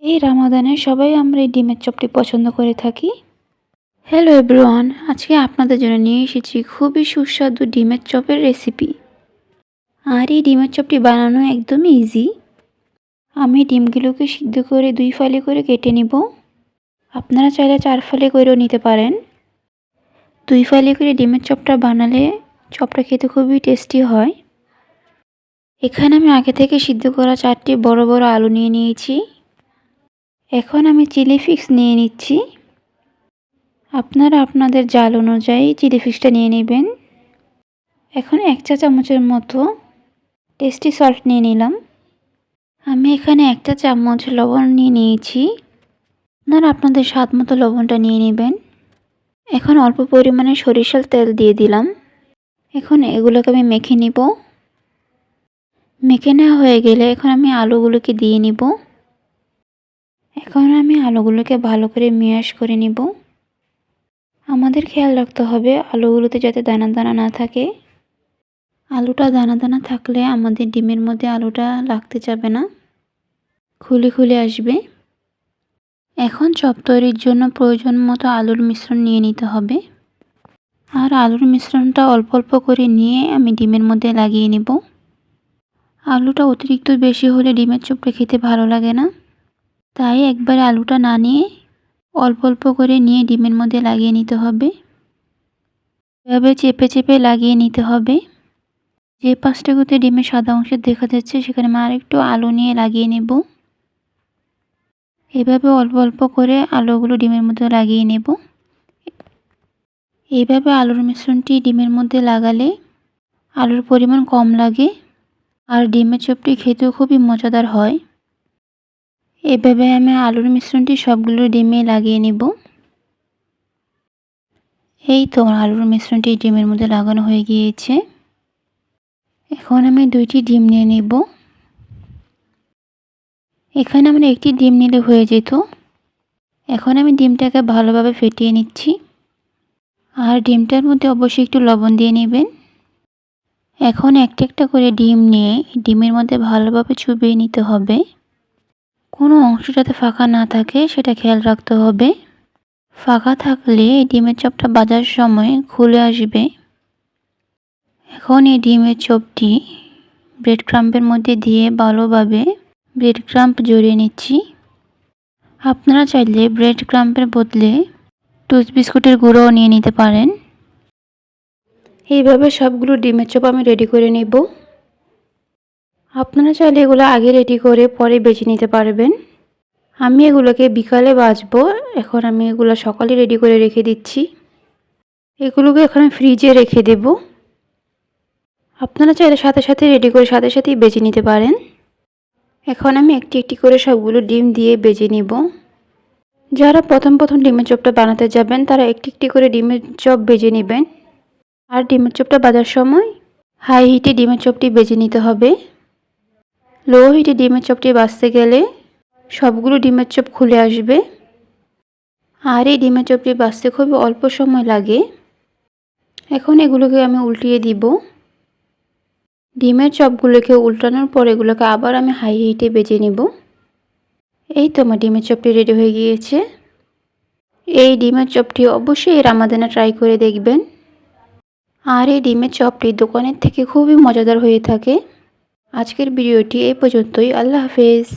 এই রামাদানে সবাই আমরা এই ডিমের চপটি পছন্দ করে থাকি। হ্যালো এভরিওয়ান, আজকে আপনাদের জন্য নিয়ে এসেছি খুবই সুস্বাদু ডিমের চপের রেসিপি। আর এই ডিমের চপটি বানানো একদমই ইজি। আমি ডিমগুলোকে সিদ্ধ করে 2 ফালি করে কেটে নিব। আপনারা চাইলে 4 ফালি করেও নিতে পারেন। 2 ফালি করে ডিমের চপটা বানালে চপটা খেতে খুবই টেস্টি হয়। এখানে আমি আগে থেকে সিদ্ধ করা 4টি বড় বড় আলু নিয়ে নিয়েছি। এখন আমি চিলি ফ্লেক্স নিয়ে নিচ্ছি। আপনারা আপনাদের জাল অনুযায়ী চিলি ফ্লেক্সটা নিয়ে নেবেন। এখন 1 চা চামচের মতো টেস্টি সল্ট নিয়ে নিলাম। আমি এখানে 1 চা চামচ লবণ নিয়ে নিয়েছি। আপনারা আপনাদের স্বাদ মতো লবণটা নিয়ে নেবেন। এখন অল্প পরিমাণে সরিষার তেল দিয়ে দিলাম। এখন এগুলোকে আমি মেখে নিব। মেখে নেওয়া হয়ে গেলে এখন আমি আলুগুলোকে দিয়ে নিব। এখন আমি আলুগুলোকে ভালো করে ম্যাশ করে নিব। আমাদের খেয়াল রাখতে হবে আলুগুলোতে যাতে দানা দানা না থাকে। আলুটা দানা দানা থাকলে আমাদের ডিমের মধ্যে আলুটা লাগতে যাবে না, খুলে খুলে আসবে। এখন চপ তৈরির জন্য প্রয়োজন মতো আলুর মিশ্রণ নিয়ে নিতে হবে। আর আলুর মিশ্রণটা অল্প অল্প করে নিয়ে আমি ডিমের মধ্যে লাগিয়ে নেব। আলুটা অতিরিক্ত বেশি হলে ডিমের চপটা খেতে ভালো লাগে না, তাই একবারে আলুটা না নিয়ে অল্প অল্প করে নিয়ে ডিমের মধ্যে লাগিয়ে নিতে হবে। এভাবে চেপে চেপে লাগিয়ে নিতে হবে। যে পাশটাতে ডিমের সাদা অংশ দেখা যাচ্ছে সেখানে আমি আরেকটু আলু নিয়ে লাগিয়ে নেব। এভাবে অল্প অল্প করে আলুগুলো ডিমের মধ্যে লাগিয়ে নেব। এইভাবে আলুর মিশ্রণটি ডিমের মধ্যে লাগালে আলুর পরিমাণ কম লাগে আর ডিমের চপটি খেতেও খুবই মজাদার হয়। এভাবে আমি আলুর মিশ্রণটি সবগুলো ডিমে লাগিয়ে নেব। এই তো আলুর মিশ্রণটি ডিমের মধ্যে লাগানো হয়ে গিয়েছে। এখন আমি 2টি ডিম নিয়ে নেব। এখানে আমরা 1টি ডিম নিলে হয়ে যেত। এখন আমি ডিমটাকে ভালোভাবে ফেটিয়ে নিচ্ছি। আর ডিমটার মধ্যে অবশ্যই একটু লবণ দিয়ে নেবেন। এখন একটা একটা করে ডিম নিয়ে ডিমের মধ্যে ভালোভাবে চুবিয়ে নিতে হবে। কোনো অংশ যাতে ফাঁকা না থাকে সেটা খেয়াল রাখতে হবে। ফাঁকা থাকলে ডিমের চপটা ভাজার সময় খুলে আসবে। এখন এই ডিমের চপটি ব্রেড ক্রাম্পের মধ্যে দিয়ে ভালোভাবে ব্রেড ক্রাম্প জড়িয়ে নিচ্ছি। আপনারা চাইলে ব্রেড ক্রাম্পের বদলে টোস্ট বিস্কুটের গুঁড়োও নিয়ে নিতে পারেন। এইভাবে সবগুলো ডিমের চপ আমি রেডি করে নেব। আপনারা চাইলে এগুলো আগে রেডি করে পরে বেছে নিতে পারবেন। আমি এগুলোকে বিকালে ভাজবো। এখন আমি এগুলো সকালে রেডি করে রেখে দিচ্ছি। এগুলোকে এখন ফ্রিজে রেখে দেব। আপনারা চাইলে সাথে সাথে রেডি করে সাথে সাথেই বেছে নিতে পারেন। এখন আমি একটি একটি করে সবগুলো ডিম দিয়ে বেজে নিব। যারা প্রথম ডিমের চপটা বানাতে যাবেন তারা একটি একটি করে ডিমের চপ বেজে নেবেন। আর ডিমের চপটা ভাজার সময় হাই হিটে ডিমের চপটি বেজে নিতে হবে। লো হিটে ডিমের চপটি ভাজতে গেলে সবগুলো ডিমের চপ খুলে আসবে। আর এই ডিমের চপটি ভাজতে খুবই অল্প সময় লাগে। এখন এগুলোকে আমি উল্টিয়ে দিব। ডিমের চপগুলোকে উল্টানোর পর এগুলোকে আবার আমি হাই হিটে বেজে নেব। এই তো আমার ডিমের চপটি রেডি হয়ে গিয়েছে। এই ডিমের চপটি অবশ্যই রামাদানে ট্রাই করে দেখবেন। আর এই ডিমের চপটি দোকানের থেকে খুবই মজাদার হয়ে থাকে। আজকের ভিডিওটি এই পর্যন্তই। আল্লাহ হাফেজ।